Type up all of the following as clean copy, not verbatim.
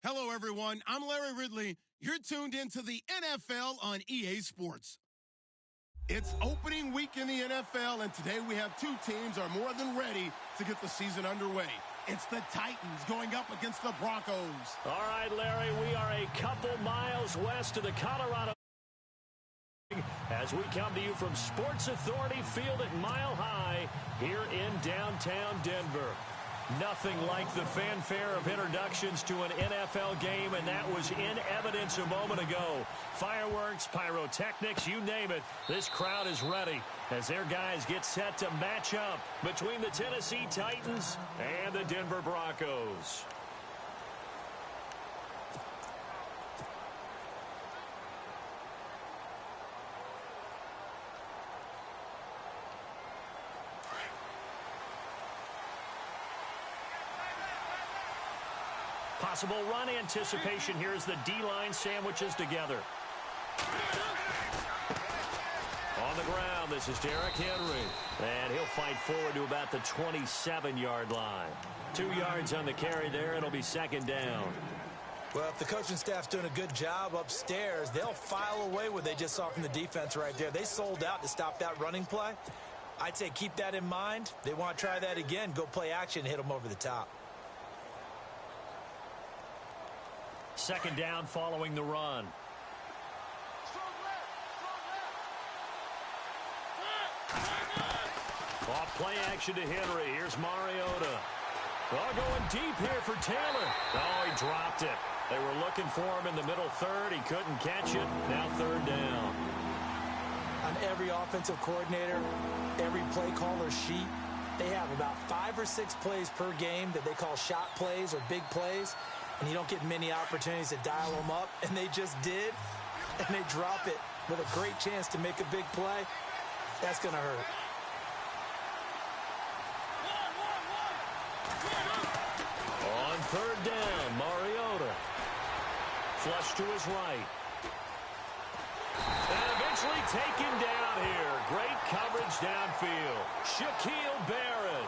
Hello, everyone. I'm Larry Ridley. You're tuned into the NFL on EA Sports. It's opening week in the NFL, and today we have two teams are more than ready to get the season underway. It's the Titans going up against the Broncos. All right, Larry, we are a couple miles west of the Colorado as we come to you from Sports Authority Field at Mile High here in downtown Denver. Nothing like the fanfare of introductions to an NFL game, and that was in evidence a moment ago. Fireworks, pyrotechnics, you name it. This crowd is ready as their guys get set to match up between the Tennessee Titans and the Denver Broncos. Possible run anticipation here as the D-line sandwiches together. On the ground, this is Derrick Henry. And he'll fight forward to about the 27-yard line. 2 yards on the carry there. It'll be second down. Well, if the coaching staff's doing a good job upstairs, they'll file away what they just saw from the defense right there. They sold out to stop that running play. I'd say keep that in mind. They want to try that again. Go play action, hit them over the top. Second down following the run. Off play action to Henry. Here's Mariota. Oh, going deep here for Taylor. Oh, he dropped it. They were looking for him in the middle third. He couldn't catch it. Now third down. On every offensive coordinator, every play caller sheet, they have about 5 or 6 plays per game that they call shot plays or big plays. And you don't get many opportunities to dial them up, and they just did, and they drop it with a great chance to make a big play. That's going to hurt. On third down, Mariota. Flush to his right. And eventually taken down here. Great coverage downfield. Shaquille Barrett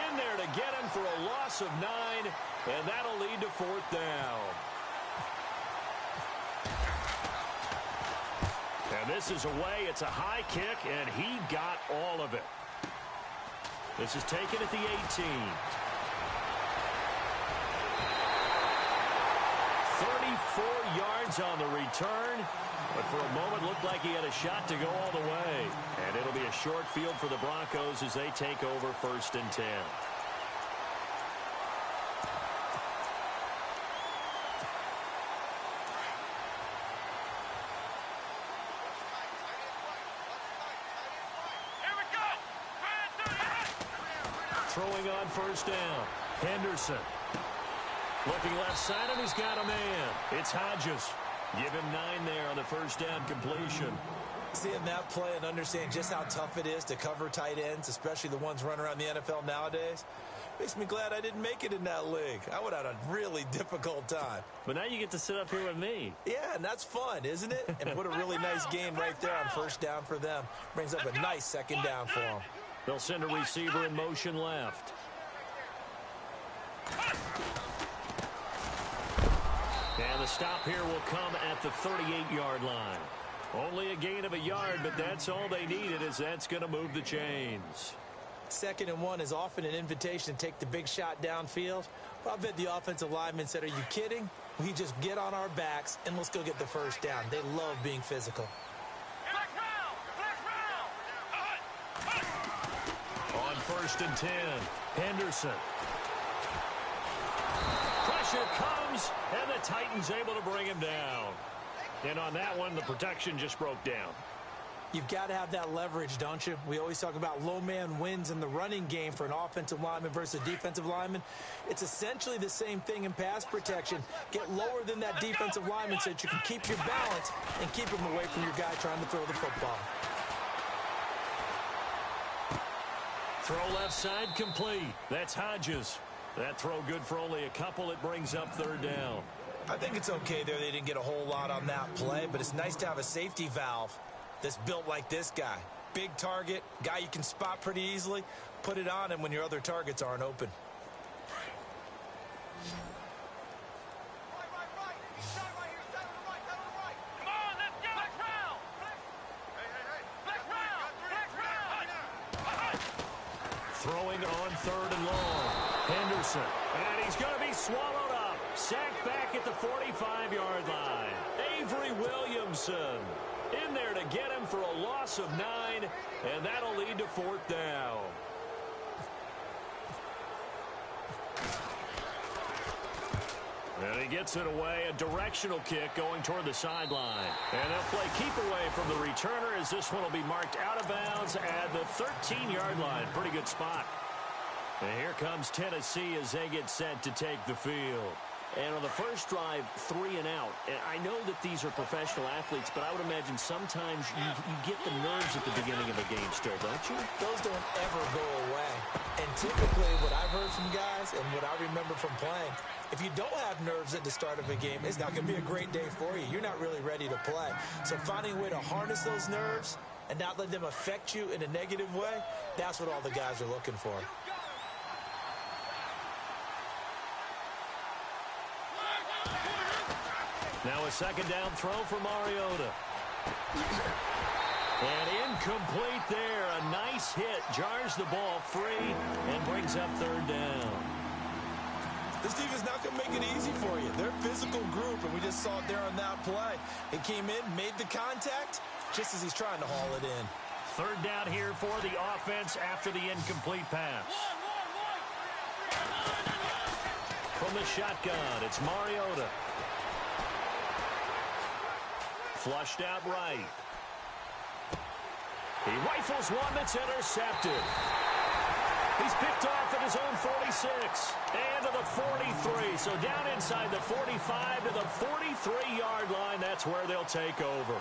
in there to get him for a loss of 9. And that'll lead to fourth down. And this is away. It's a high kick, and he got all of it. This is taken at the 18. 34 yards on the return. But for a moment, looked like he had a shot to go all the way. And it'll be a short field for the Broncos as they take over first and 10. Throwing on first down. Henderson. Looking left side, and he's got a man. It's Hodges. Give him 9 there on the first down completion. Seeing that play and understand just how tough it is to cover tight ends, especially the ones running around the NFL nowadays, makes me glad I didn't make it in that league. I would have had a really difficult time. But now you get to sit up here with me. Yeah, and that's fun, isn't it? And what a really nice game right there on first down for them. Brings up a nice second down for them. They'll send a receiver in motion left. And the stop here will come at the 38-yard line. Only a gain of a yard, but that's all they needed, as that's going to move the chains. 2nd and 1 is often an invitation to take the big shot downfield. But I bet the offensive lineman said, are you kidding? We just get on our backs and let's go get the first down. They love being physical. On first and 10, Henderson. Pressure comes, and the Titans able to bring him down. And on that one, the protection just broke down. You've got to have that leverage, don't you? We always talk about low man wins in the running game for an offensive lineman versus a defensive lineman. It's essentially the same thing in pass protection. Get lower than that defensive lineman so that you can keep your balance and keep him away from your guy trying to throw the football. Throw left side complete. That's Hodges. That throw good for only a couple. It brings up third down. I think it's okay there. They didn't get a whole lot on that play, but it's nice to have a safety valve that's built like this guy. Big target, guy you can spot pretty easily. Put it on him when your other targets aren't open. Throwing on 3rd and long. Henderson. And he's going to be swallowed up. Sacked back at the 45-yard line. Avery Williamson in there to get him for a loss of 9, and that'll lead to 4th down. And he gets it away, a directional kick going toward the sideline. And they'll play keep away from the returner as this one will be marked out of bounds at the 13-yard line. Pretty good spot. And here comes Tennessee as they get set to take the field. And on the first drive, 3 and out. And I know that these are professional athletes, but I would imagine sometimes you get the nerves at the beginning of a game still, don't you? Those don't ever go away. And typically what I've heard from guys and what I remember from playing, if you don't have nerves at the start of a game, it's not going to be a great day for you. You're not really ready to play. So finding a way to harness those nerves and not let them affect you in a negative way, that's what all the guys are looking for. Now a 2nd down throw for Mariota. And incomplete there. A nice hit. Jars the ball free and brings up 3rd down. This defense not going to make it easy for you. They're a physical group, and we just saw it there on that play. It came in, made the contact, just as he's trying to haul it in. 3rd down here for the offense after the incomplete pass. From the shotgun, it's Mariota. Flushed out right. He rifles one that's intercepted. He's picked off at his own 46 and to the 43. So down inside the 45 to the 43-yard line. That's where they'll take over.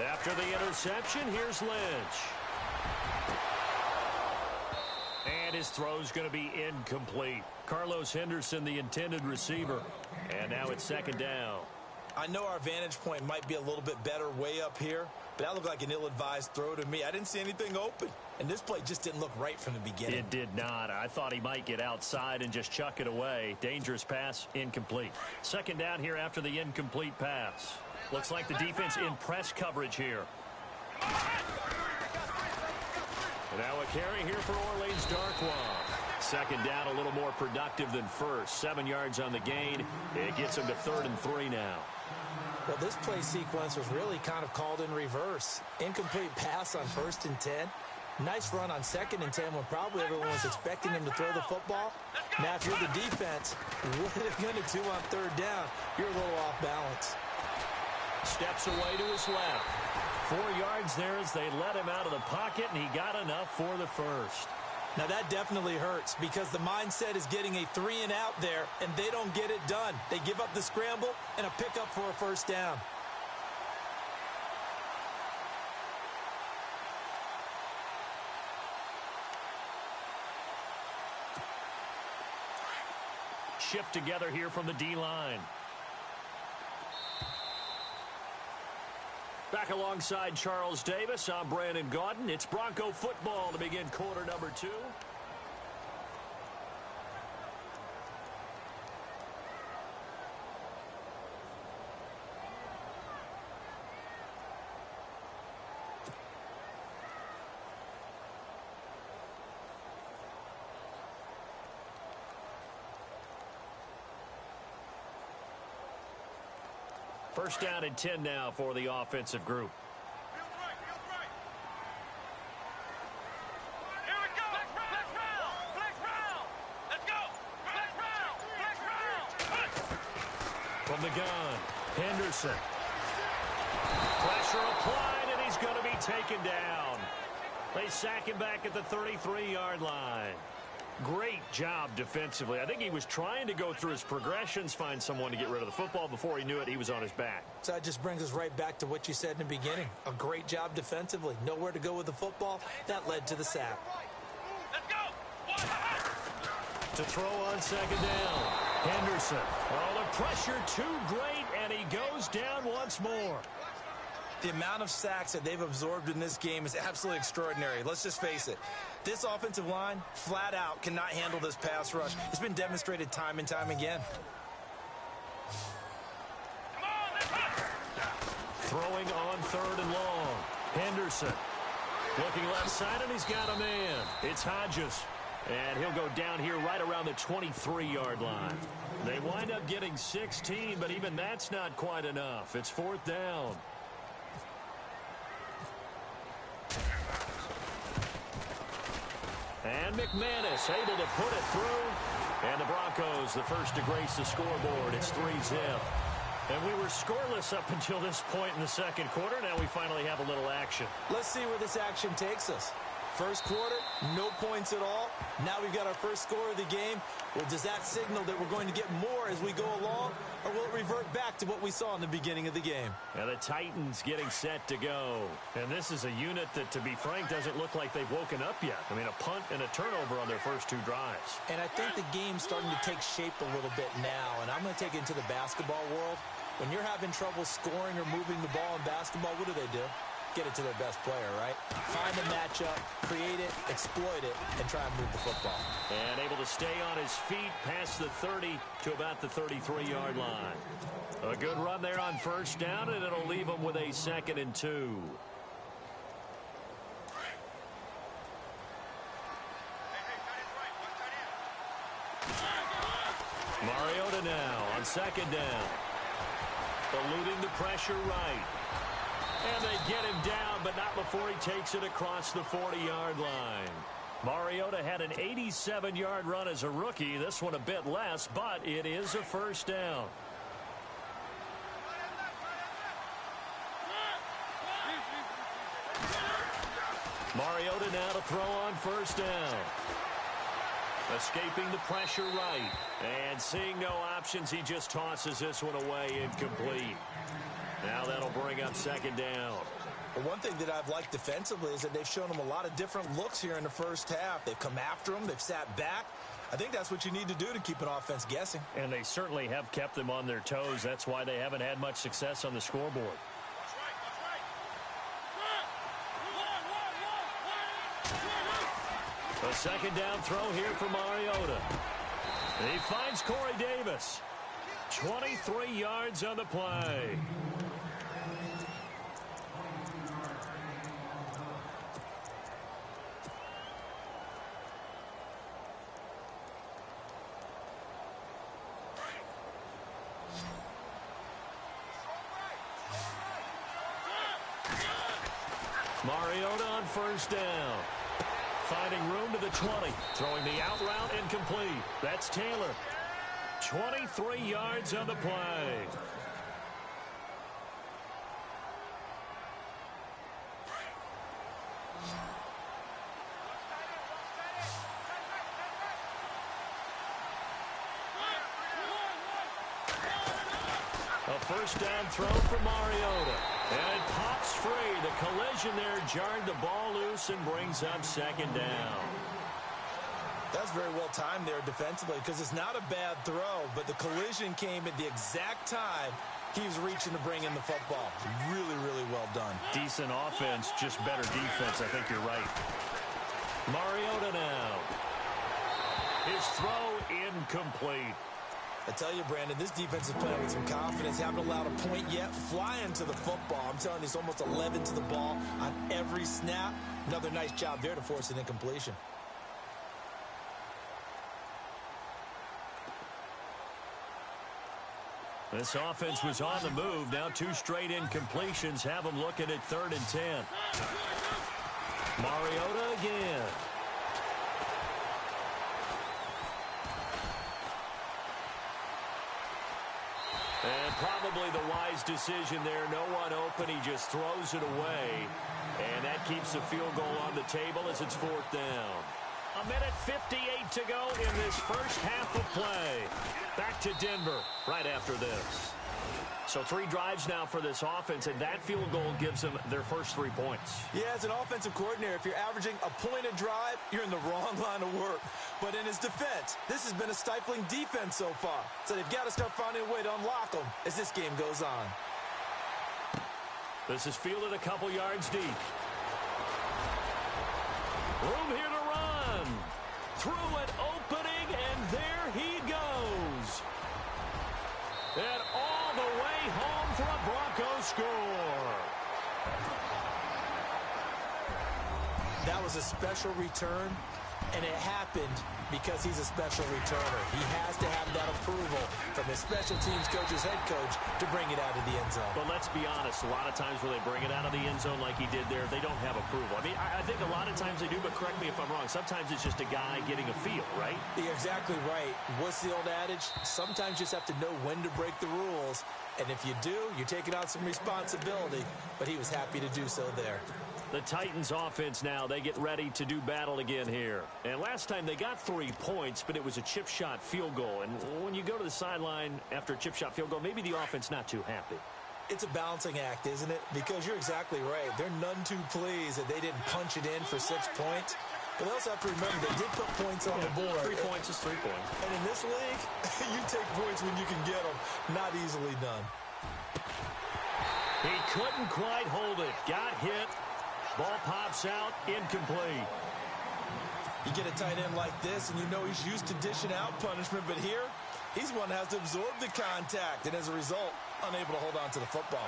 After the interception, here's Lynch. And his throw's going to be incomplete. Carlos Henderson, the intended receiver. And now it's 2nd down. I know our vantage point might be a little bit better way up here, but that looked like an ill-advised throw to me. I didn't see anything open, and this play just didn't look right from the beginning. It did not. I thought he might get outside and just chuck it away. Dangerous pass, incomplete. 2nd down here after the incomplete pass. Looks like the defense in press coverage here. And now a carry here for Orleans Darkwa. 2nd down, a little more productive than first. 7 yards on the gain. It gets him to 3rd and 3 now. Well, this play sequence was really kind of called in reverse. Incomplete pass on 1st and 10. Nice run on 2nd and 10 when probably everyone was expecting him to throw the football. Now, if you're the defense, what are they going to do on 3rd down? You're a little off balance. Steps away to his left. 4 yards there as they let him out of the pocket, and he got enough for the first. Now that definitely hurts because the mindset is getting a 3 and out there, and they don't get it done. They give up the scramble and a pickup for a 1st down. Shift together here from the D-line. Back alongside Charles Davis, I'm Brandon Gaudin. It's Bronco football to begin quarter number 2. First down and 10 now for the offensive group. From the gun, Henderson. Pressure applied, and he's going to be taken down. They sack him back at the 33-yard line. Great job defensively. I think he was trying to go through his progressions, find someone to get rid of the football. Before he knew it, he was on his back. So that just brings us right back to what you said in the beginning. A great job defensively. Nowhere to go with the football. That led to the sack. Let's go. To throw on second down. Henderson. Oh, the pressure too great, and he goes down once more. The amount of sacks that they've absorbed in this game is absolutely extraordinary. Let's just face it. This offensive line, flat out, cannot handle this pass rush. It's been demonstrated time and time again. Throwing on third and long. Henderson. Looking left side, and he's got a man. It's Hodges. And he'll go down here right around the 23-yard line. They wind up getting 16, but even that's not quite enough. It's fourth down. And McManus able to put it through. And the Broncos, the first to grace the scoreboard. It's 3-zip. And we were scoreless up until this point in the second quarter. Now we finally have a little action. Let's see where this action takes us. First quarter, no points at all. Now we've got our first score of the game. Well, does that signal that we're going to get more as we go along, or will it revert back to what we saw in the beginning of the game? And the Titans getting set to go. And this is a unit that, to be frank, doesn't look like they've woken up yet. I mean, a punt and a turnover on their first two drives. And I think the game's starting to take shape a little bit now, and I'm going to take it into the basketball world. When you're having trouble scoring or moving the ball in basketball, what do? Get it to their best player, right? Find a matchup, create it, exploit it, and try and move the football. And able to stay on his feet past the 30 to about the 33-yard line. A good run there on first down, and it'll leave him with a 2nd and 2. Mariota now on second down. Eluding the pressure right. And they get him down, but not before he takes it across the 40-yard line. Mariota had an 87-yard run as a rookie. This one a bit less, but it is a first down. Mariota now to throw on first down. Escaping the pressure right. And seeing no options, he just tosses this one away, incomplete. Now that'll bring up second down. Well, one thing that I've liked defensively is that they've shown them a lot of different looks here in the first half. They've come after them. They've sat back. I think that's what you need to do to keep an offense guessing. And they certainly have kept them on their toes. That's why they haven't had much success on the scoreboard. A second down throw here for Mariota. He finds Corey Davis. 23 yards on the play. Mariota on first down. Finding room to the 20. Throwing the out route incomplete. That's Taylor. 23 yards on the play. A first down throw for Mariota. And it pops free. The collision there jarred the ball loose and brings up second down. That's very well timed there defensively because it's not a bad throw, but the collision came at the exact time he was reaching to bring in the football. Really, really well done. Decent offense, just better defense. I think you're right. Mariota now. His throw incomplete. I tell you, Brandon, this defense is playing with some confidence. Haven't allowed a point yet. Flying to the football. I'm telling you, it's almost 11 to the ball on every snap. Another nice job there to force an incompletion. This offense was on the move. Now 2 straight incompletions have them looking at 3rd and 10. Mariota again. And probably the wise decision there. No one open. He just throws it away. And that keeps the field goal on the table as it's 4th down. A minute 58 to go in this first half of play. Back to Denver right after this. So 3 drives now for this offense, and that field goal gives them their first 3 points. Yeah, as an offensive coordinator, if you're averaging a point a drive, you're in the wrong line of work. But in his defense, this has been a stifling defense so far. So they've got to start finding a way to unlock them as this game goes on. This is fielded a couple yards deep. Room here to run. Through an opening, and there he goes. And all the way home for a Broncos score. That was a special return, and it happened because he's a special returner. He has to have that approval from his special teams coach's head coach to bring it out of the end zone. But let's be honest, a lot of times when they bring it out of the end zone like he did there, they don't have approval. I mean, I think a lot of times they do, but correct me if I'm wrong. Sometimes it's just a guy getting a feel, right? You're exactly right. What's the old adage? Sometimes you just have to know when to break the rules. And if you do, you're taking on some responsibility. But he was happy to do so there. The Titans offense now, they get ready to do battle again here. And last time they got 3 points, but it was a chip shot field goal. And when you go to the sideline after a chip shot field goal, maybe the offense not too happy. It's a balancing act, isn't it? Because you're exactly right. They're none too pleased that they didn't punch it in for 6 points. But they also have to remember they did put points on the board. 3 points is 3 points. And in this league, you take points when you can get them. Not easily done. He couldn't quite hold it. Got hit. Ball pops out, incomplete. You get a tight end like this, and you know he's used to dishing out punishment, but here, he's one that has to absorb the contact, and as a result, unable to hold on to the football.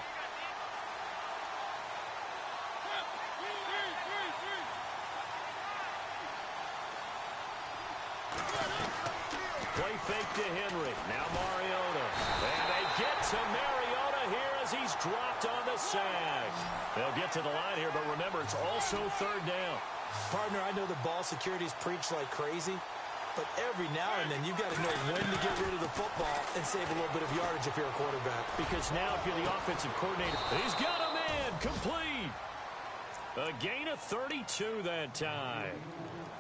Play fake to Henry. Now Mariota. And they get to Mariota here as he's dropped on the sag. They'll get to the line here, but remember, it's also 3rd down. Partner, I know the ball security's preached like crazy, but every now and then you've got to know when to get rid of the football and save a little bit of yardage if you're a quarterback. Because now if you're the offensive coordinator, he's got a man complete. A gain of 32 that time.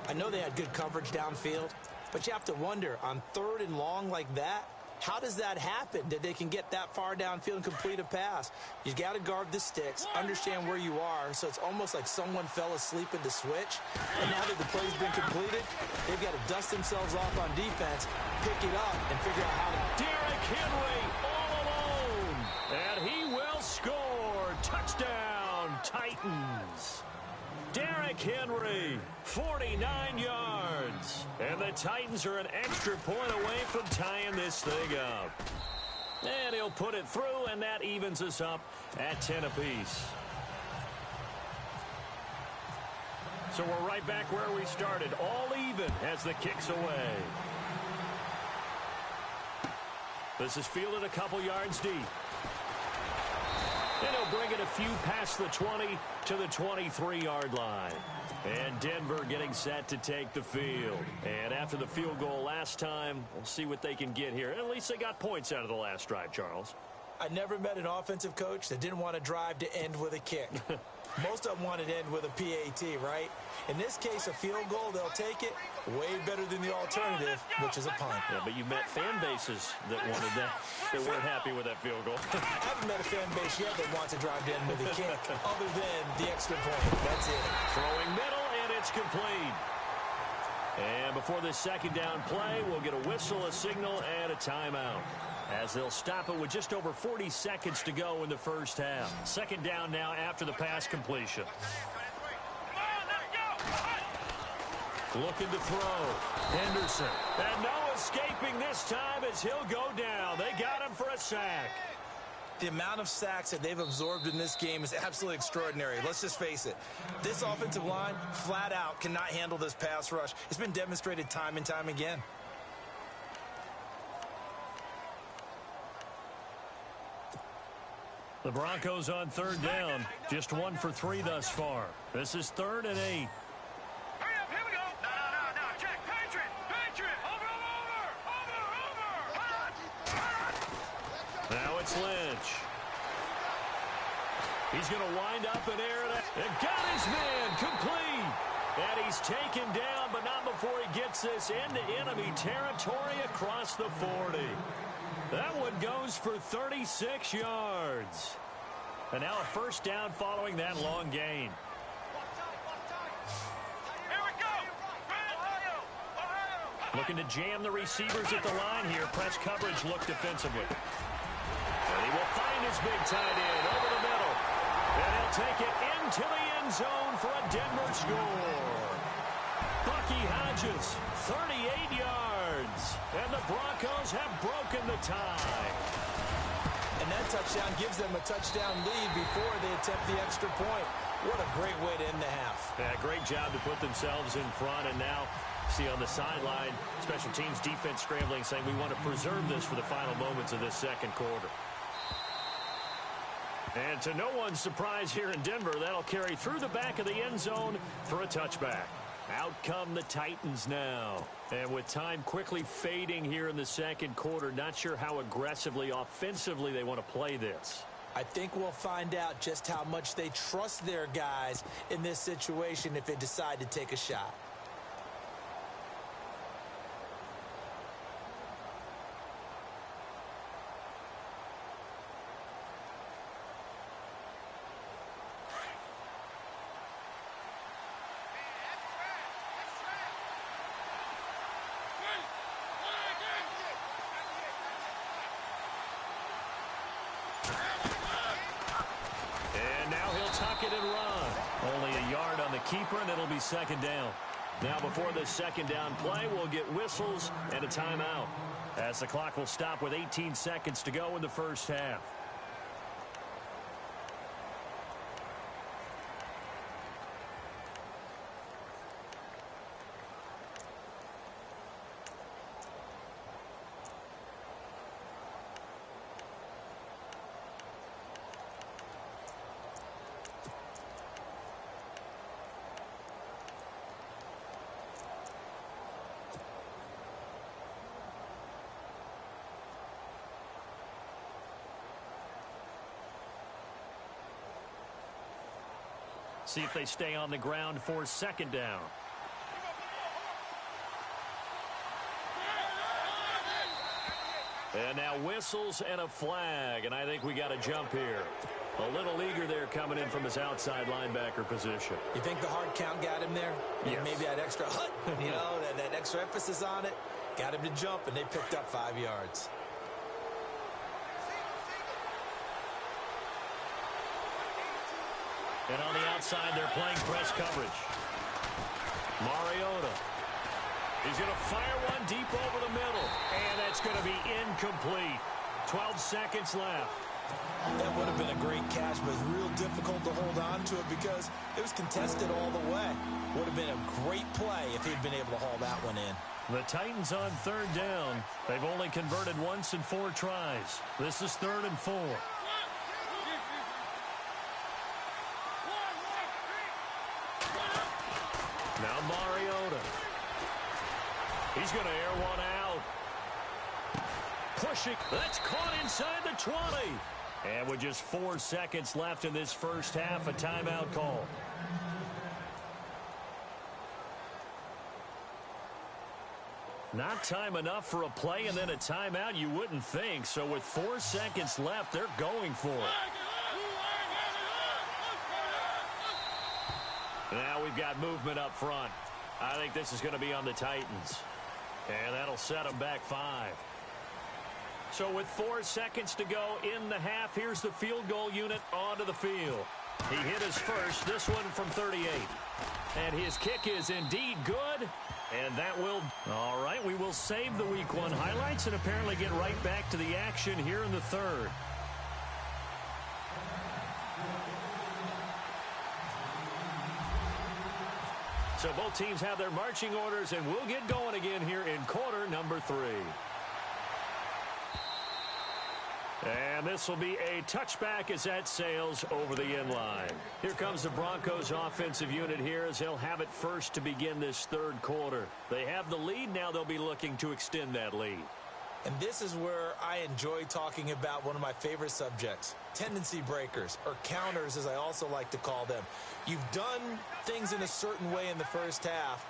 I know they had good coverage downfield, but you have to wonder, on 3rd and long like that, how does that happen that they can get that far downfield and complete a pass? You got to guard the sticks, understand where you are, so it's almost like someone fell asleep in the switch. And now that the play's been completed, they've got to dust themselves off on defense, pick it up, and figure out how to... Derrick Henry all alone, and he will score. Touchdown, Titans. Derrick Henry, 49 yards. And the Titans are an extra point away from tying this thing up. And he'll put it through, and that evens us up at 10 apiece. So we're right back where we started, all even as the kick's away. This is fielded a couple yards deep. And he'll bring it a few past the 20 to the 23-yard line. And Denver getting set to take the field. And after the field goal last time, we'll see what they can get here. At least they got points out of the last drive, Charles. I never met an offensive coach that didn't want to drive to end with a kick. Most of them wanted to end with a PAT, right? In this case, a field goal, they'll take it. Way better than the alternative, which is a punt. Yeah, but you met fan bases that wanted that, that weren't happy with that field goal. I haven't met a fan base yet that wants to drive to end with a kick, other than the extra point. That's it. Throwing middle, and it's complete. And before this 2nd down play, we'll get a whistle, a signal, and a timeout, as they'll stop it with just over 40 seconds to go in the first half. 2nd down now after the pass completion. Looking to throw. Henderson. And no escaping this time as he'll go down. They got him for a sack. The amount of sacks that they've absorbed in this game is absolutely extraordinary. Let's just face it. This offensive line, flat out, cannot handle this pass rush. It's been demonstrated time and time again. The Broncos on 3rd down. Just 1 for 3 thus far. This is 3rd and 8. Hurry up, here we go. No, check. Patriot. Over. Now it's Lynch. He's going to wind up in air and got his man complete. And he's taken down, but not before he gets this into enemy territory across the 40. That one goes for 36 yards. And now a first down following that long gain. Here we go. Looking to jam the receivers at the line here. Press coverage look defensively. And he will find his big tight end over the middle. And he'll take it into the end zone for a Denver score. Bucky Hodges, 38 yards. And the Broncos have broken the tie. And that touchdown gives them a touchdown lead before they attempt the extra point. What a great way to end the half. Yeah, great job to put themselves in front. And now, see on the sideline, special teams defense scrambling, saying we want to preserve this for the final moments of this second quarter. And to no one's surprise here in Denver, that'll carry through the back of the end zone for a touchback. Out come the Titans now. And with time quickly fading here in the second quarter, not sure how aggressively, offensively they want to play this. I think we'll find out just how much they trust their guys in this situation if they decide to take a shot. Keeper, and it'll be second down. Now before this second down play, we'll get whistles and a timeout, as the clock will stop with 18 seconds to go in the first half. See if they stay on the ground for second down. And now whistles and a flag, and I think we got a jump here. A little eager there coming in from his outside linebacker position. You think the hard count got him there? Yes. Maybe that extra that extra emphasis on it got him to jump, and they picked up 5 yards. And on the outside, they're playing press coverage. Mariota. He's going to fire one deep over the middle. And that's going to be incomplete. 12 seconds left. That would have been a great catch, but it's real difficult to hold on to it because it was contested all the way. Would have been a great play if he'd been able to haul that one in. The Titans on third down. They've only converted once in 4 tries. This is 3rd and 4. Now Mariota. He's going to air one out. Pushing. That's caught inside the 20. And with just 4 seconds left in this first half, a timeout call. Not time enough for a play and then a timeout, you wouldn't think. So with 4 seconds left, they're going for it. Now we've got movement up front. I think this is going to be on the Titans. And that'll set them back 5. So with 4 seconds to go in the half, here's the field goal unit onto the field. He hit his first, this one from 38. And his kick is indeed good. And that will... All right, we will save the Week 1 highlights and apparently get right back to the action here in the third. So both teams have their marching orders, and we'll get going again here in quarter number 3. And this will be a touchback as that sails over the end line. Here comes the Broncos offensive unit here as they'll have it first to begin this third quarter. They have the lead. Now they'll be looking to extend that lead. And this is where I enjoy talking about one of my favorite subjects, tendency breakers, or counters as I also like to call them. You've done things in a certain way in the first half,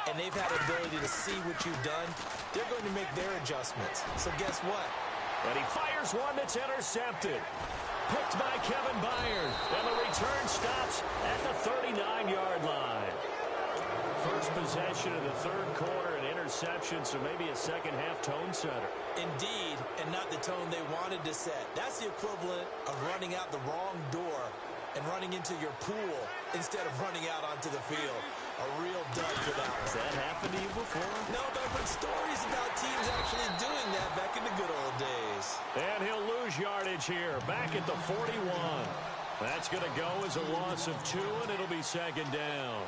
and they've had the ability to see what you've done. They're going to make their adjustments. So guess what? And he fires one that's intercepted. Picked by Kevin Byard. And the return stops at the 39-yard line. First possession of the third quarter, an interception, so maybe a second-half tone setter. Indeed, and not the tone they wanted to set. That's the equivalent of running out the wrong door and running into your pool instead of running out onto the field. A real dud for that one. Has that happened to you before? No, but I've heard stories about teams actually doing that back in the good old days. And he'll lose yardage here, back at the 41. That's going to go as a loss of 2, and it'll be second down.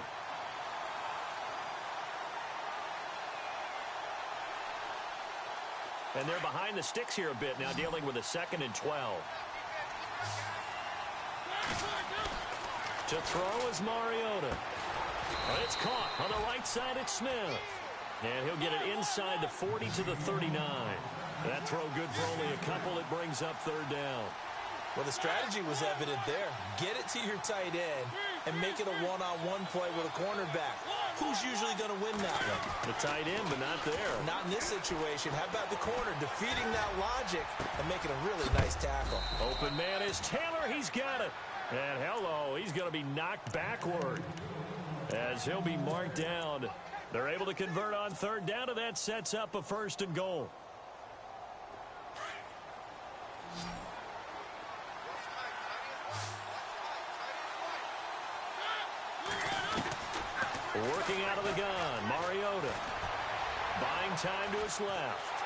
And they're behind the sticks here a bit now, dealing with a 2nd and 12. To throw is Mariota. But it's caught on the right side at Smith. And he'll get it inside the 40 to the 39. That throw good for only a couple. It brings up third down. Well, the strategy was evident there. Get it to your tight end and make it a one-on-one play with a cornerback. Who's usually going to win that one? The tight end, but not there. Not in this situation. How about the corner defeating that logic and making a really nice tackle? Open man is Taylor. He's got it. And hello, he's going to be knocked backward as he'll be marked down. They're able to convert on third down, and that sets up a 1st and goal. Working out of the gun, Mariota. Buying time to his left.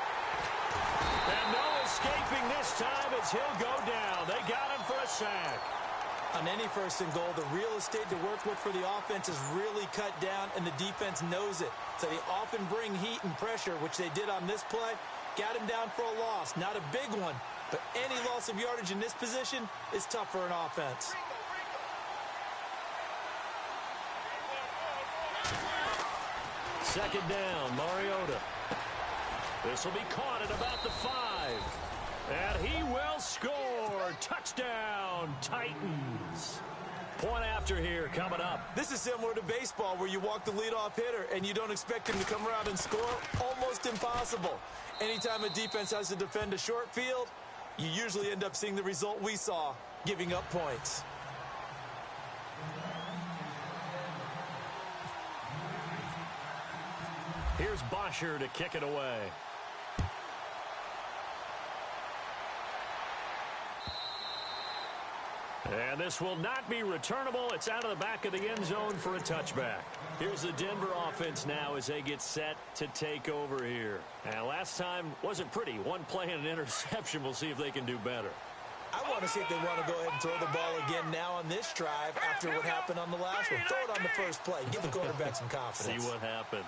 And no escaping this time as he'll go down. They got him for a sack. On any 1st and goal, the real estate to work with for the offense is really cut down, and the defense knows it. So they often bring heat and pressure, which they did on this play. Got him down for a loss. Not a big one, but any loss of yardage in this position is tough for an offense. Second down, Mariota. This will be caught at about the 5. And he will score. Touchdown, Titans. Point after here coming up. This is similar to baseball where you walk the leadoff hitter and you don't expect him to come around and score. Almost impossible. Anytime a defense has to defend a short field, you usually end up seeing the result we saw, giving up points. Here's Bosher to kick it away. And this will not be returnable. It's out of the back of the end zone for a touchback. Here's the Denver offense now as they get set to take over here. And last time wasn't pretty. One play and an interception. We'll see if they can do better. I want to see if they want to go ahead and throw the ball again now on this drive after what happened on the last one. Throw it on the first play. Give the quarterback some confidence. See what happens.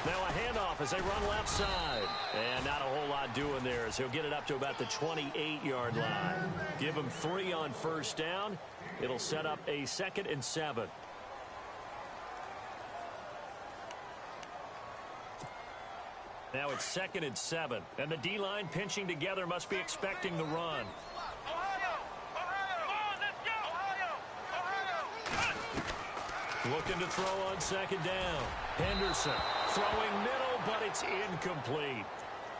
Now a handoff as they run left side. And not a whole lot doing there as he'll get it up to about the 28-yard line. Give him 3 on first down. It'll set up a 2nd and 7. Now it's 2nd and 7. And the D-line pinching together must be expecting the run. Looking to throw on 2nd down. Henderson throwing middle, but it's incomplete.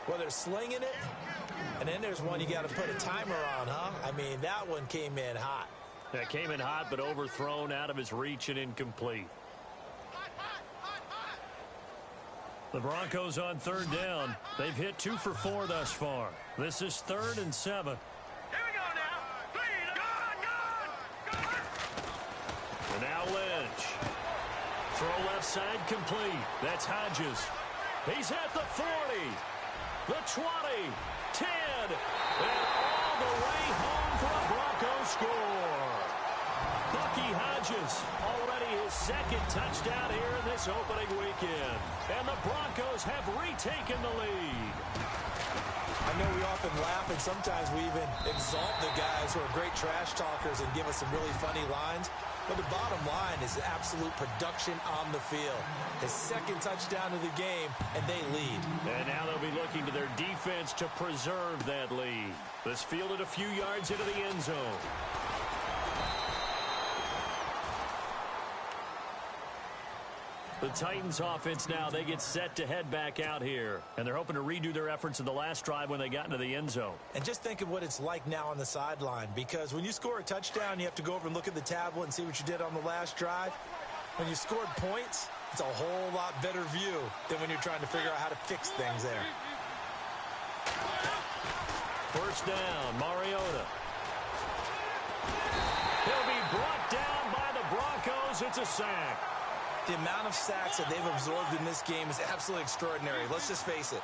Well, they're slinging it, and then there's one you got to put a timer on, huh? I mean, that one came in hot. That came in hot, but overthrown out of his reach and incomplete. The Broncos on third down. They've hit 2 for 4 thus far. This is 3rd and 7. Here we go now. Please, go. And now Lynch. Throw left side complete. That's Hodges. He's at the 40. The 20. 10. And all the way home for a Broncos score. Bucky Hodges already his 2nd touchdown here in this opening weekend. And the Broncos have retaken the lead. I know we often laugh and sometimes we even exalt the guys who are great trash talkers and give us some really funny lines. But the bottom line is absolute production on the field. His second touchdown of the game, and they lead. And now they'll be looking to their defense to preserve that lead. This fielded a few yards into the end zone. The Titans offense now, they get set to head back out here. And they're hoping to redo their efforts in the last drive when they got into the end zone. And just think of what it's like now on the sideline. Because when you score a touchdown, you have to go over and look at the tablet and see what you did on the last drive. When you scored points, it's a whole lot better view than when you're trying to figure out how to fix things there. First down, Mariota. He'll be brought down by the Broncos. It's a sack. The amount of sacks that they've absorbed in this game is absolutely extraordinary. Let's just face it.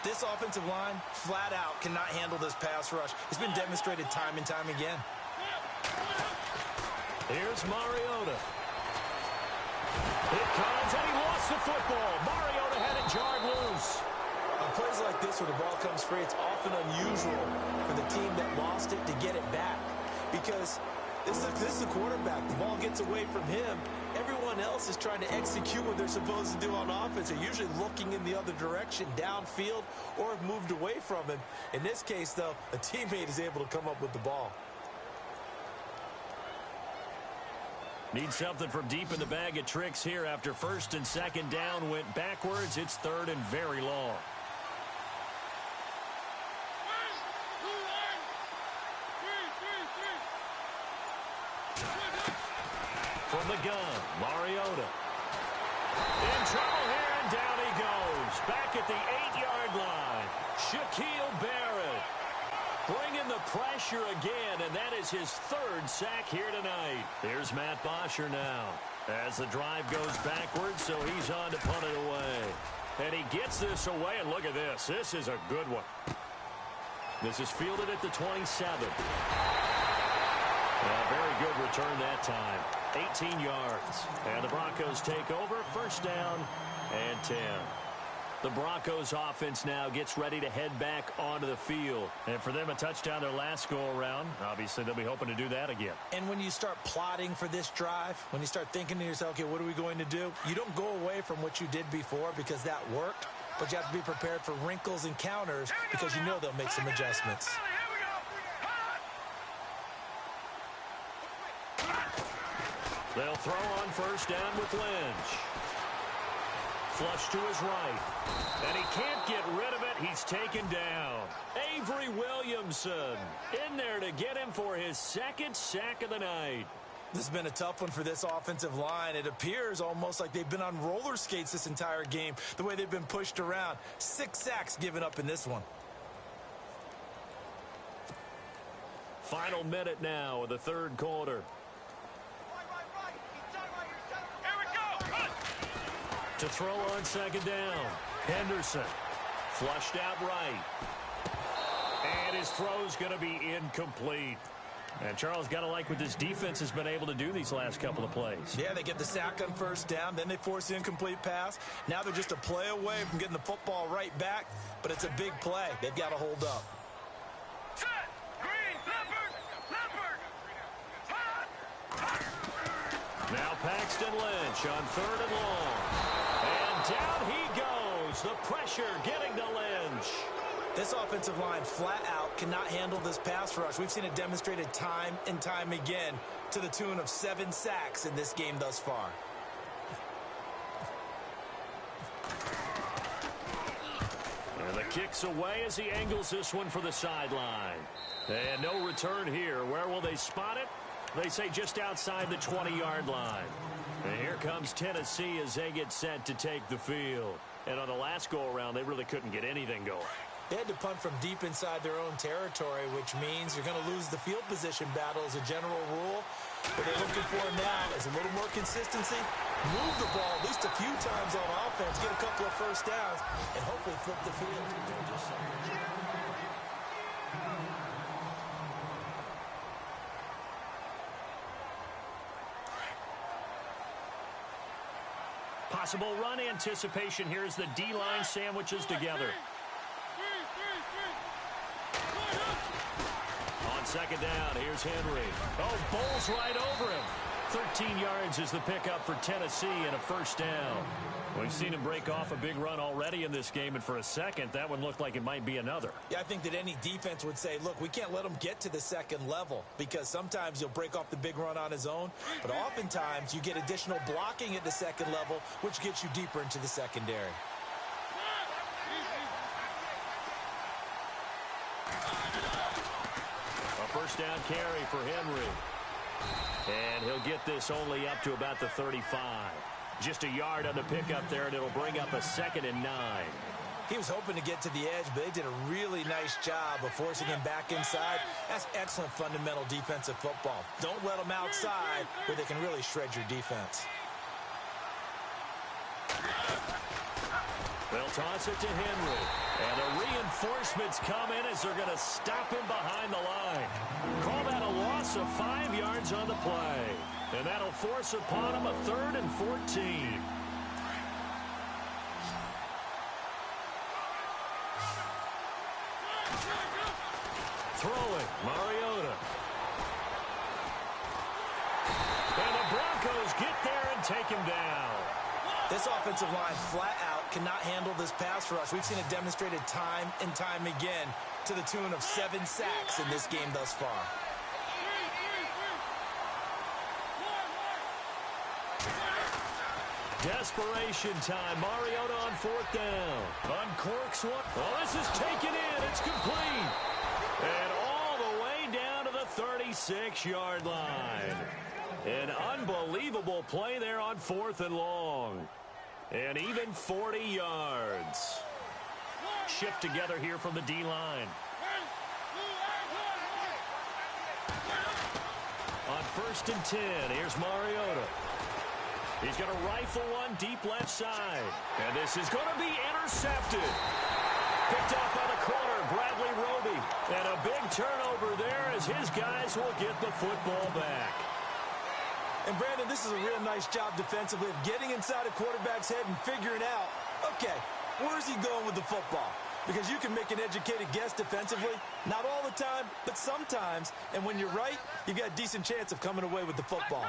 This offensive line, flat out, cannot handle this pass rush. It's been demonstrated time and time again. Here's Mariota. It comes, and he lost the football. Mariota had it jarred loose. On plays like this where the ball comes free, it's often unusual for the team that lost it to get it back. Because this is the quarterback. The ball gets away from him. Everyone else is trying to execute what they're supposed to do on offense. They're usually looking in the other direction, downfield, or have moved away from him. In this case, though, a teammate is able to come up with the ball. Need something from deep in the bag of tricks here after first and second down went backwards. It's third and very long. From the gun, Mariota. In trouble here, and down he goes. Back at the 8-yard line. Shaquille Barrett bringing the pressure again, and that is his third sack here tonight. Here's Matt Bosher now as the drive goes backwards, so he's on to punt it away. And he gets this away, and look at this. This is a good one. This is fielded at the 27. Very good return that time. 18 yards. And the Broncos take over. First down and 10. The Broncos offense now gets ready to head back onto the field. And for them, a touchdown their last go-around. Obviously, they'll be hoping to do that again. And when you start plotting for this drive, when you start thinking to yourself, okay, what are we going to do? You don't go away from what you did before because that worked. But you have to be prepared for wrinkles and counters because you know they'll make some adjustments. They'll throw on first down with Lynch. Flush to his right. And he can't get rid of it. He's taken down. Avery Williamson in there to get him for his second sack of the night. This has been a tough one for this offensive line. It appears almost like they've been on roller skates this entire game, the way they've been pushed around. 6 sacks given up in this one. Final minute now of the third quarter. To throw on second down. Henderson flushed out right. And his throw's going to be incomplete. And Charles, got to like what this defense has been able to do these last couple of plays. Yeah, they get the sack on first down, then they force the incomplete pass. Now they're just a play away from getting the football right back, but it's a big play. They've got to hold up. Set! Green! Leopard! Now Paxton Lynch on third and long. And down he goes. The pressure getting to Lynch. This offensive line flat out cannot handle this pass rush. We've seen it demonstrated time and time again to the tune of 7 sacks in this game thus far. And the kick's away as he angles this one for the sideline. And no return here. Where will they spot it? They say just outside the 20-yard line. And here comes Tennessee as they get set to take the field. And on the last go-around, they really couldn't get anything going. They had to punt from deep inside their own territory, which means you're going to lose the field position battle as a general rule. What they're looking for now is a little more consistency, move the ball at least a few times on offense, get a couple of first downs, and hopefully flip the field. Possible run anticipation here as the D-line sandwiches together. On second down, here's Henry. Oh, bowls right over him. 13 yards is the pickup for Tennessee and a first down. We've seen him break off a big run already in this game, and for a second, that one looked like it might be another. Yeah, I think that any defense would say, look, we can't let him get to the second level because sometimes he'll break off the big run on his own, but oftentimes you get additional blocking at the second level, which gets you deeper into the secondary. A first down carry for Henry. And he'll get this only up to about the 35. Just a yard on the pickup there, and it'll bring up a 2nd and 9. He was hoping to get to the edge, but they did a really nice job of forcing him back inside. That's excellent fundamental defensive football. Don't let them outside where they can really shred your defense. They'll toss it to Henry. And the reinforcements come in as they're going to stop him behind the line. Call that a loss of 5 yards on the play. And that'll force upon him a 3rd and 14. Throwing, Mariota. And the Broncos get there and take him down. This offensive line flat out cannot handle this pass rush. We've seen it demonstrated time and time again to the tune of 7 sacks in this game thus far. Desperation time. Mariota on 4th down. Uncorks one. Oh, this is taken in. It's complete. And all the way down to the 36-yard line. An unbelievable play there on 4th and long. And even 40 yards. Shift together here from the D-line. On 1st and 10, here's Mariota. He's going to rifle one deep left side. And this is going to be intercepted. Picked up by the corner, Bradley Roby. And a big turnover there as his guys will get the football back. And, Brandon, this is a real nice job defensively of getting inside a quarterback's head and figuring out, okay, where's he going with the football? Because you can make an educated guess defensively. Not all the time, but sometimes. And when you're right, you've got a decent chance of coming away with the football.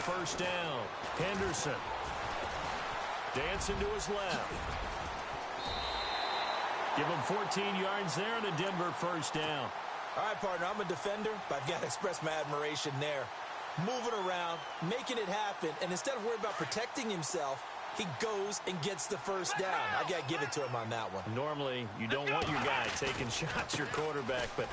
First down. Henderson. Dancing to his left. Give him 14 yards there and a Denver first down. All right, partner, I'm a defender, but I've got to express my admiration there. Moving around, making it happen, and instead of worrying about protecting himself, he goes and gets the first down. I got to give it to him on that one. Normally, you don't want your guy taking shots, your quarterback, but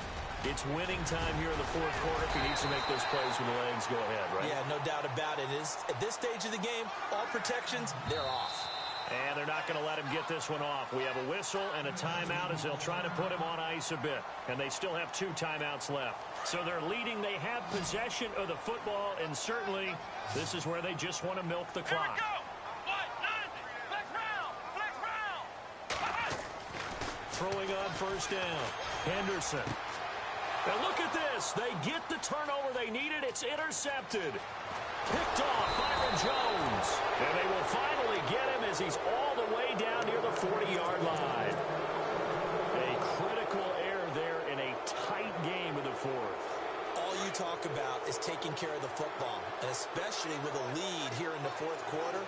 it's winning time here in the 4th quarter if he needs to make those plays when the legs go ahead, right? Yeah, no doubt about it. At this stage of the game, all protections, they're off. And they're not going to let him get this one off. We have a whistle and a timeout as they'll try to put him on ice a bit. And they still have 2 timeouts left. So they're leading. They have possession of the football, and certainly this is where they just want to milk the clock. Throwing on first down. Henderson. And look at this. They get the turnover they needed. It's intercepted. Picked off Byron Jones. And they will finally get him as he's all the way down near the 40-yard line. A critical error there in a tight game in the 4th. All you talk about is taking care of the football, and especially with a lead here in the 4th quarter.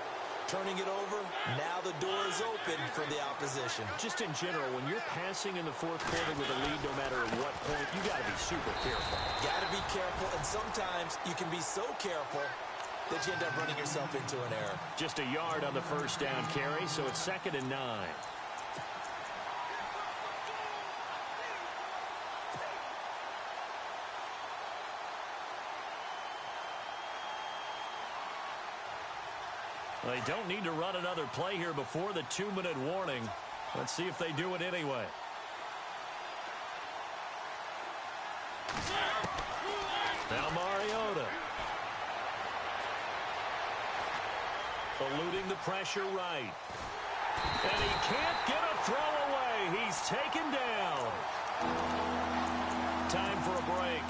Turning it over, now the door is open for the opposition. Just in general, when you're passing in the 4th quarter with a lead, no matter at what point, you got to be super careful. Got to be careful, and sometimes you can be so careful that you end up running yourself into an error. Just a yard on the first down carry, so it's 2nd and 9. They don't need to run another play here before the 2-minute warning. Let's see if they do it anyway. Now Mariota. Eluding the pressure right. And he can't get a throw away. He's taken down. Time for a break.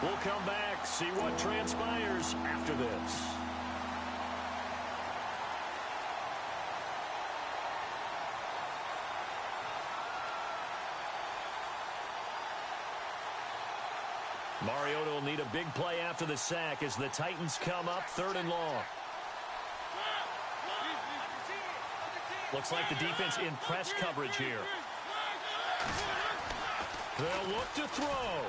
We'll come back, see what transpires after this. Mariota will need a big play after the sack as the Titans come up 3rd and long. Looks like the defense in press coverage here. They'll look to throw.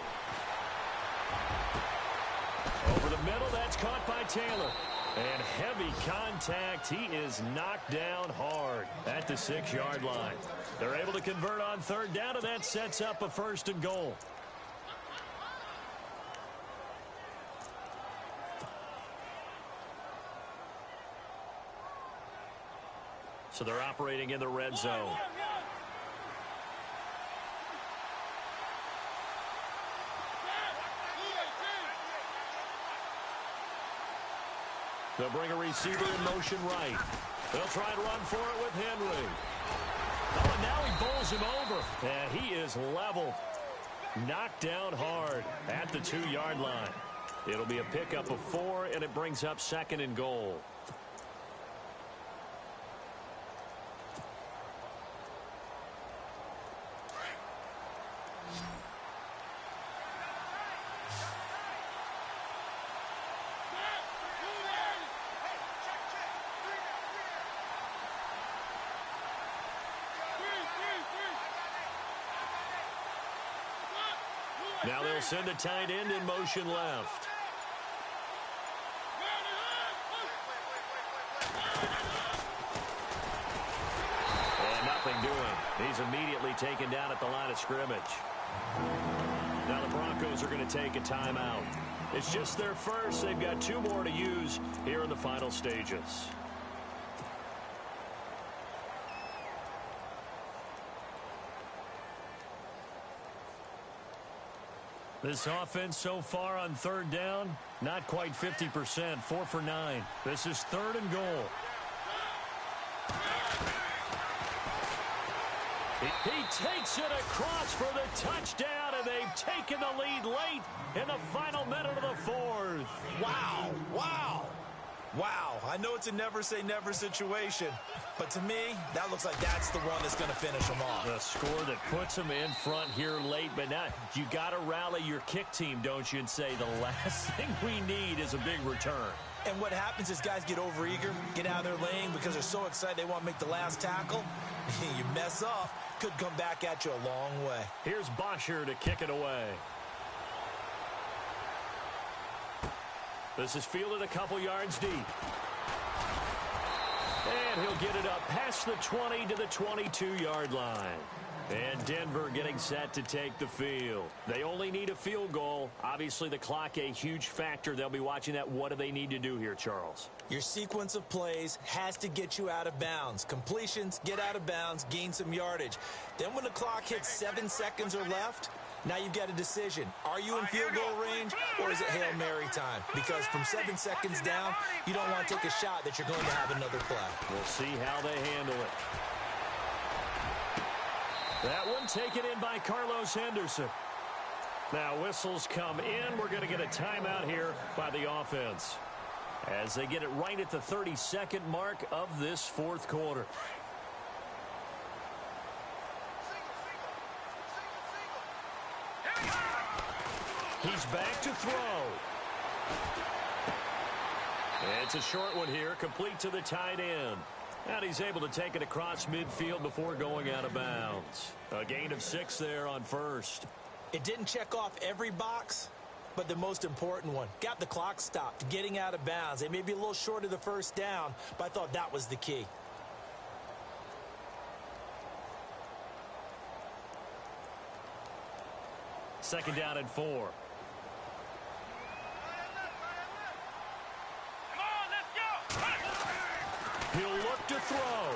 Over the middle, that's caught by Taylor. And heavy contact. He is knocked down hard at the 6-yard line. They're able to convert on 3rd down, and that sets up a 1st and goal. So they're operating in the red zone. They'll bring a receiver in motion right. They'll try and run for it with Henry. Oh, and now he bowls him over. And he is leveled. Knocked down hard at the 2-yard line. It'll be a pickup of 4, and it brings up 2nd and goal. Now they'll send the tight end in motion left. And nothing doing. He's immediately taken down at the line of scrimmage. Now the Broncos are going to take a timeout. It's just their first. They've got 2 more to use here in the final stages. This offense so far on 3rd down, not quite 50%, 4 for 9. This is 3rd and goal. He takes it across for the touchdown, and they've taken the lead late in the final minute of the 4th. Wow, wow, wow. I know it's a never-say-never situation, but to me, that looks like that's the one that's going to finish them off. The score that puts them in front here late, but now you got to rally your kick team, don't you, and say the last thing we need is a big return. And what happens is guys get overeager, get out of their lane because they're so excited they want to make the last tackle. You mess up, could come back at you a long way. Here's Bosher to kick it away. This is fielded a couple yards deep. And he'll get it up past the 20 to the 22-yard line. And Denver getting set to take the field. They only need a field goal. Obviously, the clock a huge factor. They'll be watching that. What do they need to do here, Charles? Your sequence of plays has to get you out of bounds. Completions, get out of bounds, gain some yardage. Then when the clock hits 7 seconds or left, now you've got a decision. Are you in field goal range, or is it Hail Mary time? Because from 7 seconds down, you don't want to take a shot that you're going to have another play. We'll see how they handle it. That one taken in by Carlos Henderson. Now whistles come in. We're going to get a timeout here by the offense as they get it right at the 32nd mark of this 4th quarter. He's back to throw. It's a short one here, complete to the tight end. And he's able to take it across midfield before going out of bounds. A gain of 6 there on 1st. It didn't check off every box, but the most important one. Got the clock stopped, getting out of bounds. They may be a little short of the 1st down, but I thought that was the key. Second down and 4. He'll look to throw.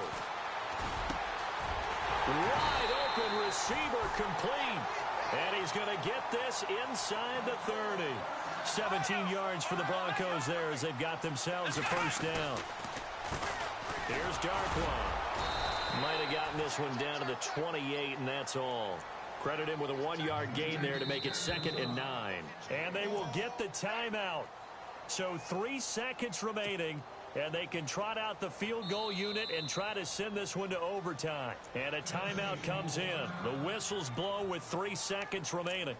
Wide open receiver complete. And he's going to get this inside the 30. 17 yards for the Broncos there as they've got themselves a 1st down. Here's Darkwa. Might have gotten this one down to the 28, and that's all. Credit him with a 1-yard gain there to make it 2nd and 9. And they will get the timeout. So 3 seconds remaining. And they can trot out the field goal unit and try to send this one to overtime. And a timeout comes in. The whistles blow with 3 seconds remaining.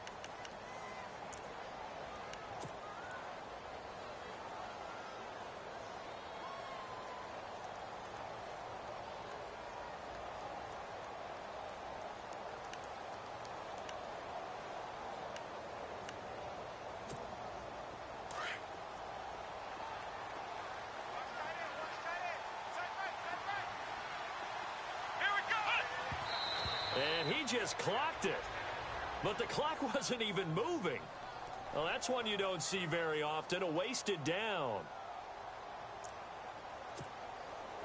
And he just clocked it. But the clock wasn't even moving. Well, that's one you don't see very often, a wasted down.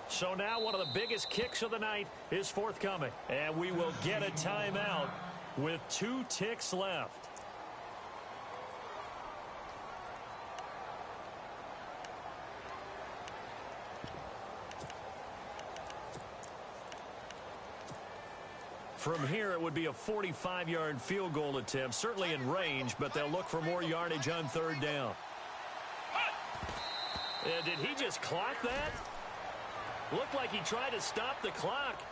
So now one of the biggest kicks of the night is forthcoming. And we will get a timeout with 2 ticks left. From here, it would be a 45-yard field goal attempt, certainly in range, but they'll look for more yardage on 3rd down. And did he just clock that? Looked like he tried to stop the clock,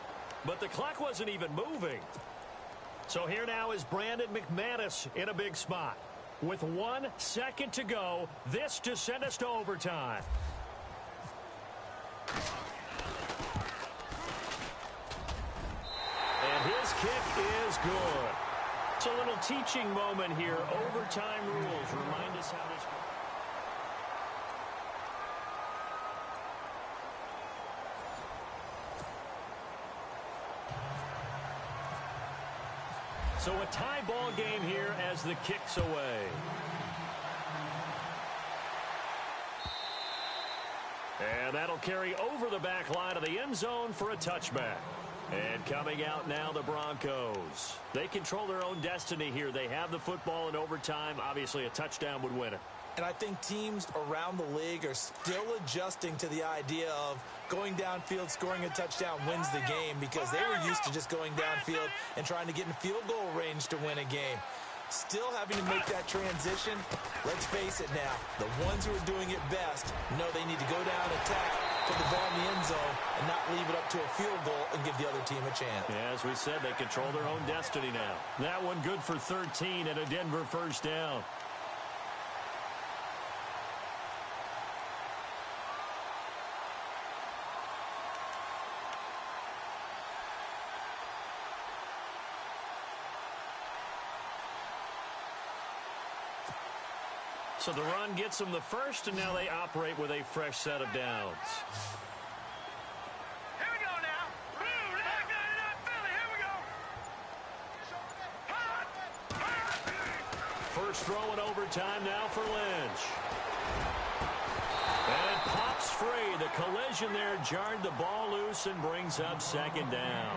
but the clock wasn't even moving. So here now is Brandon McManus in a big spot. With 1 second to go, this to send us to overtime. And his kick is good. It's a little teaching moment here. Overtime rules remind us how this goes. So a tie ball game here as the kick's away. And that'll carry over the back line of the end zone for a touchback. And coming out now, the Broncos. They control their own destiny here. They have the football in overtime. Obviously, a touchdown would win it. And I think teams around the league are still adjusting to the idea of going downfield, scoring a touchdown wins the game, because they were used to just going downfield and trying to get in field goal range to win a game. Still having to make that transition. Let's face it now, the ones who are doing it best know they need to go down, attack, put the ball in the end zone, and not leave it up to a field goal and give the other team a chance. Yeah, as we said, they control their own destiny now. That one good for 13 and a Denver first down. So the run gets them the first, and now they operate with a fresh set of downs. Here we go now. Blue, leg, Philly, here we go. First throw in overtime now for Lynch. And it pops free. The collision there jarred the ball loose and brings up 2nd down.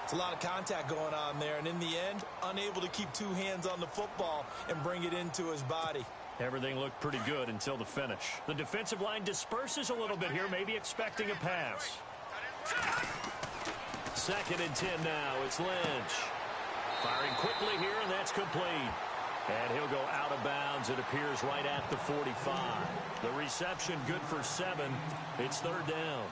It's a lot of contact going on there, and in the end, unable to keep 2 hands on the football and bring it into his body. Everything looked pretty good until the finish. The defensive line disperses a little bit here, maybe expecting a pass. 2nd and 10 now. It's Lynch. Firing quickly here, and that's complete. And he'll go out of bounds, it appears, right at the 45. The reception good for 7. It's 3rd down.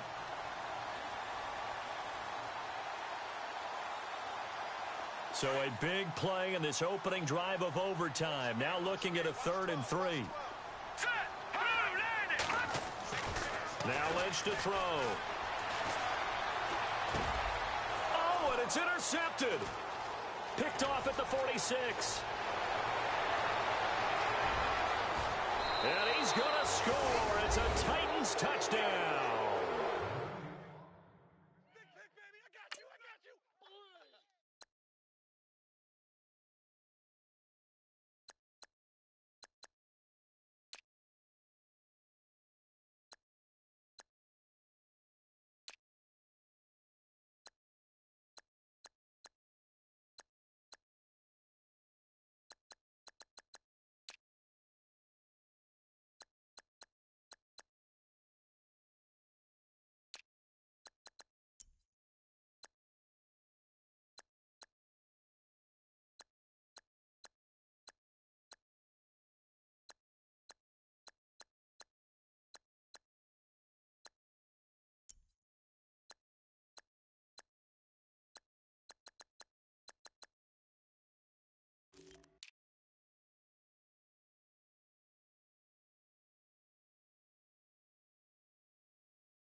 So a big play in this opening drive of overtime. Now looking at a 3rd and 3. Now Lynch to throw. Oh, and it's intercepted. Picked off at the 46. And he's going to score. It's a Titans touchdown.